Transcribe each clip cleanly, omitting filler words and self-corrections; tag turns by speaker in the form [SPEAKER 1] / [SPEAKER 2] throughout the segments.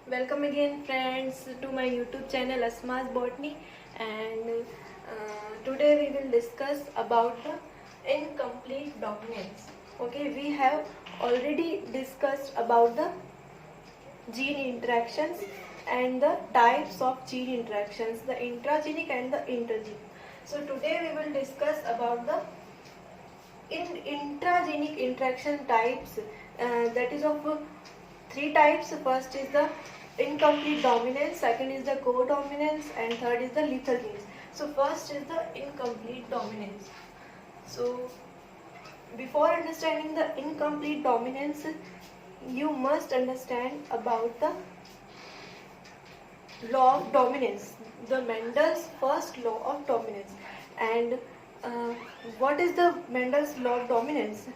[SPEAKER 1] Welcome again friends to my YouTube channel Asma's Botany, and today we will discuss about the incomplete dominance. Okay, we have already discussed about the gene interactions and the types of gene interactions, the intragenic and the intergenic. So today we will discuss about the intragenic interaction types, that is of three types. First is the incomplete dominance, second is the codominance, and third is the lethal genes. So first is the incomplete dominance. So before understanding the incomplete dominance, you must understand about the law of dominance, the Mendel's first law of dominance. And uh, what is the Mendel's law of dominance?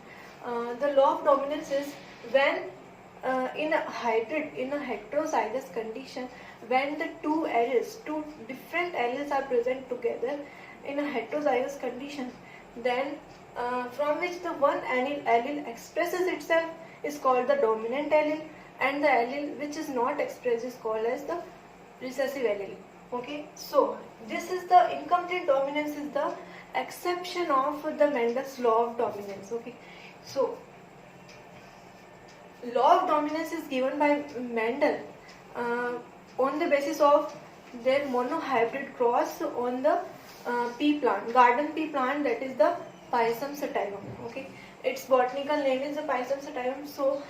[SPEAKER 1] The law of dominance is when in a hybrid, in a heterozygous condition, when the two different alleles are present together in a heterozygous condition, then from which the one allele expresses itself is called the dominant allele, and the allele which is not expressed is called as the recessive allele. Okay, so this is the incomplete dominance is the exception of the Mendel's law of dominance. Okay, so law of dominance is given by Mendel on the basis of their monohybrid cross on the pea plant, garden pea plant, that is the Pisum sativum. Okay, its botanical name is the Pisum sativum. So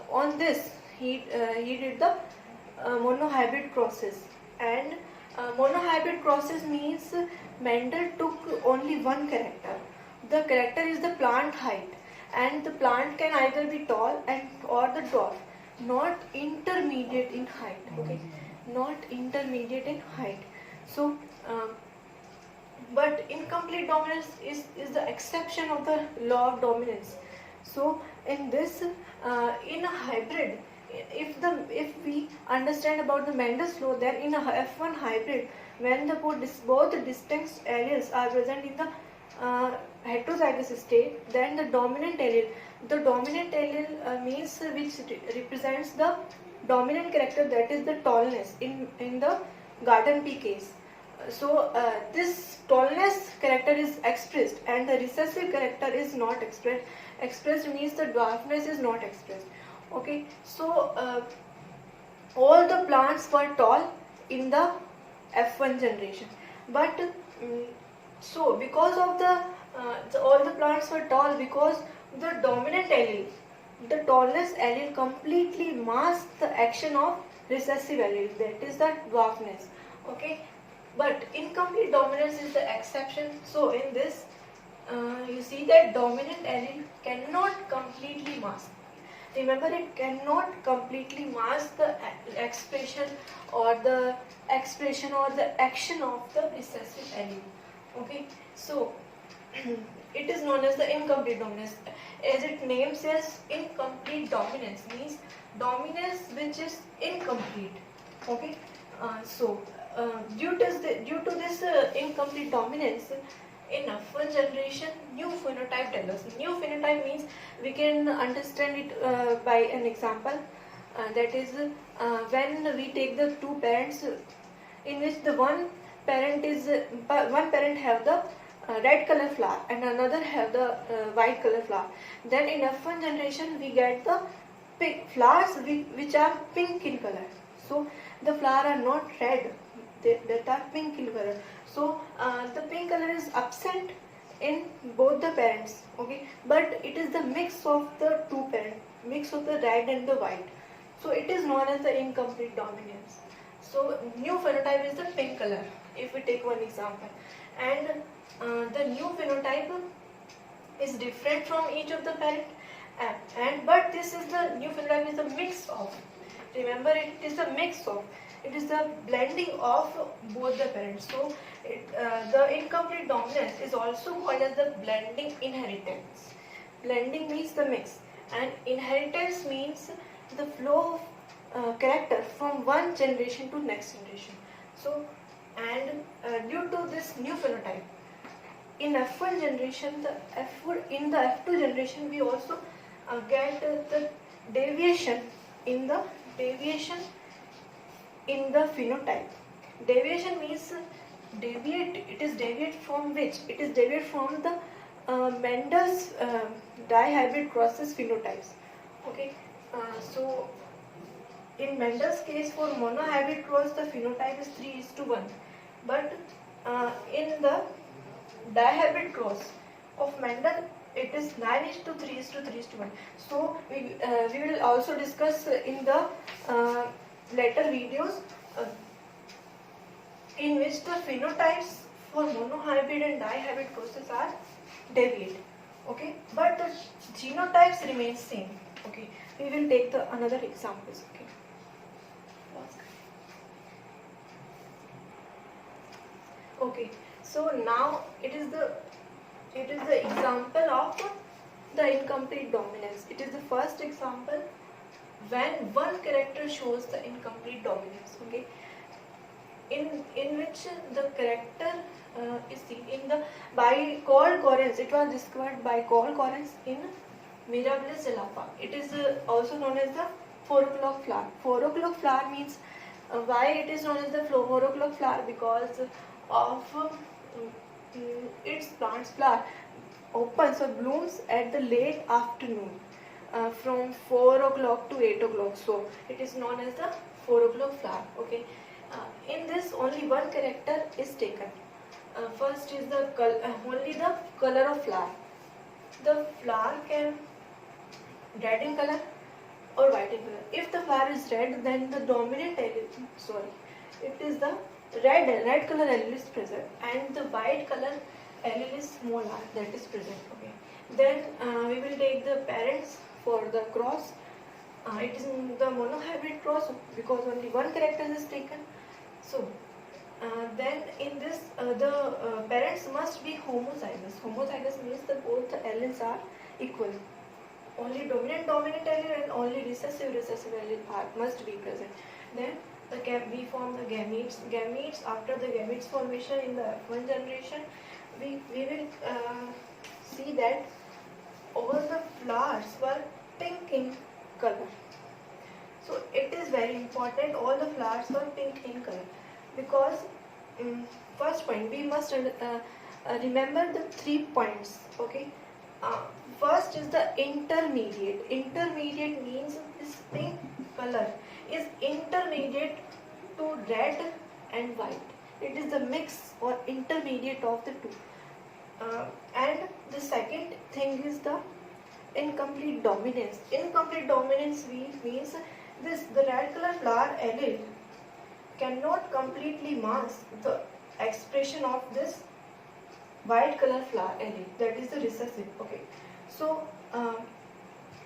[SPEAKER 1] on this he did the monohybrid crosses, and monohybrid crosses means Mendel took only one character. The character is the plant height, and the plant can either be tall and or the dwarf, not intermediate in height. Okay, not intermediate in height. So but incomplete dominance is the exception of the law of dominance. So in this in a hybrid, if we understand about the Mendel's law, then in a F1 hybrid, when the both distinct alleles are present in the heterozygous state, then the dominant allele means which represents the dominant character, that is the tallness in the garden pea case. So this tallness character is expressed and the recessive character is not expressed. Expressed means the dwarfness is not expressed. Okay, so all the plants were tall in the F1 generation, but so because of all the plants were tall because the dominant allele, the tallness allele completely masked the action of recessive allele, that is the dwarfness. Okay, but incomplete dominance is the exception. So in this you see that dominant allele cannot completely mask. Remember, it cannot completely mask the expression or the action of the recessive allele. Okay, so it is known as the incomplete dominance. As its name says, incomplete dominance means dominance which is incomplete. Okay, due to this incomplete dominance, in F1 generation, new phenotype develops. New phenotype means we can understand it by an example. That is, when we take the two parents, in which the one parent have the red color flower and another have the white color flower. Then in F1 generation we get the flowers which are pink in color. So the flower are not red, that are pink in color. So the pink color is absent in both the parents. Okay, but it is the mix of the two parents, mix of the red and the white. So it is known as the incomplete dominance. So new phenotype is the pink color, if we take one example, and the new phenotype is different from each of the parent, but this is the new phenotype is a mix of. Remember, it is a mix of. It is the blending of both the parents. So the incomplete dominance is also called as the blending inheritance. Blending means the mix, and inheritance means the flow of character from one generation to next generation. So, and due to this new phenotype, in F1 generation, in the F2 generation, we also get the deviation in the phenotype. Deviation means deviate. It is deviate from which? It is deviate from the Mendel's dihybrid crosses phenotypes. Okay, so in Mendel's case for monohybrid cross the phenotype is 3:1, but in the dihybrid cross of Mendel it is 9:3:3:1. So we will also discuss in the later videos in which the phenotypes for monohybrid and dihybrid crosses are deviate. Okay, but the genotypes remain same. Okay, we will take the another examples. Okay. Okay, so now it is the example of the incomplete dominance. It is the first example when one character shows the incomplete dominance. Okay, in which the character is seen in the by Carl Correns. It was discovered by Carl Correns in Mirabilis jalapa. It is also known as the 4 o'clock flower. 4 o'clock flower means why it is known as the 4 o'clock flower, because of its plant's flower opens or blooms at the late afternoon from 4 o'clock to 8 o'clock. So it is known as the 4 o'clock flower. Okay, in this only one character is taken. First is the only the color of flower. The flower can red in color or white in color. If the flower is red, then the dominant allele, it is the red color allele is present, and the white color allele is small r that is present. Okay, then we will take the parents for the cross. It is the monohybrid cross because only one character is taken. So then in this the parents must be homozygous. Homozygous means that both the alleles are equal. Only dominant allele and only recessive allele must be present. Then we form the gametes. Gametes, after the gametes formation in the F1 generation, we will see that all the flowers were pink in color. So it is very important all the flowers were pink in color, because first point we must remember the 3 points. Okay, first is the intermediate. Intermediate means this pink color is intermediate to red and white. It is the mix or intermediate of the two. And the second thing is the incomplete dominance. Incomplete dominance means the red color flower allele cannot completely mask the expression of this white color flower allele, that is the recessive. Okay, so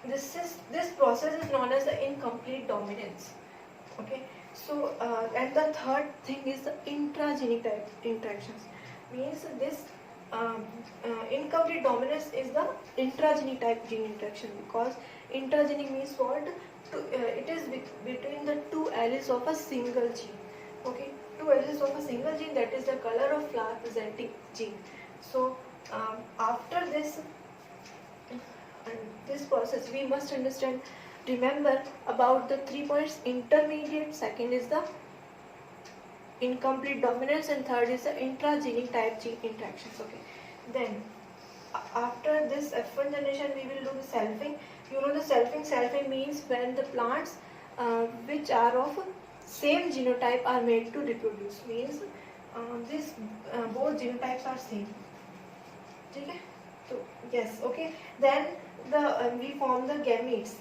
[SPEAKER 1] this process is known as the incomplete dominance. Okay, so and the third thing is the intragenic type interactions. Means this incomplete dominance is the intragenic type gene interaction, because intragenic means what? It is between the two alleles of a single gene. Okay, two alleles of a single gene, that is the color of flower presenting gene. So after this process we must remember about the 3 points: intermediate, second is the incomplete dominance, and third is the intragenic type gene interactions. Okay, then after this F1 generation we will do the selfing. You know the selfing means when the plants which are of same genotype are made to reproduce. Means this both genotypes are same. Okay? So yes. Okay, then we form the gametes.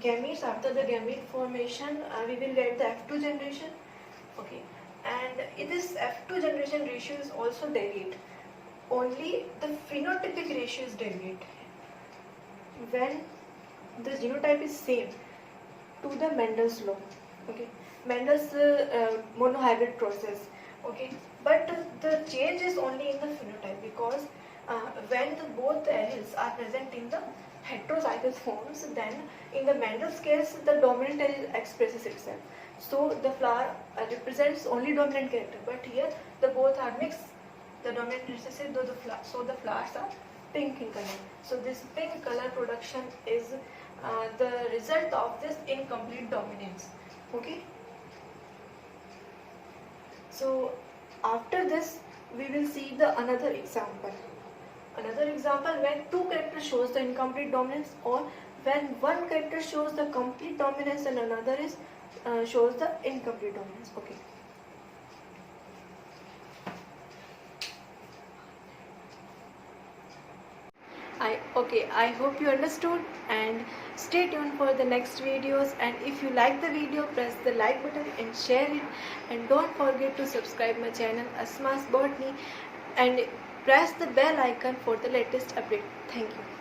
[SPEAKER 1] Gametes, after the gamete formation we will get the F2 generation. Okay, and in this F2 generation ratio is also deviate. Only the phenotypic ratio is deviate when the genotype is same to the Mendel's law. Okay, Mendel's monohybrid process. Okay, but the change is only in the phenotype, because when both alleles are present in the heterozygous forms, then in the Mendel's case the dominant allele expresses itself. So the flower represents only dominant character, but here the both are mixed. The dominant recessive, so the flowers are pink in color. So this pink color production is the result of this incomplete dominance. Okay. So after this we will see the another example. Another example when two characters shows the incomplete dominance, or when one character shows the complete dominance and another is shows the incomplete dominance. Okay. I hope you understood, and stay tuned for the next videos. And if you like the video, press the like button and share it, and don't forget to subscribe my channel Asma's Botany and press the bell icon for the latest update. Thank you.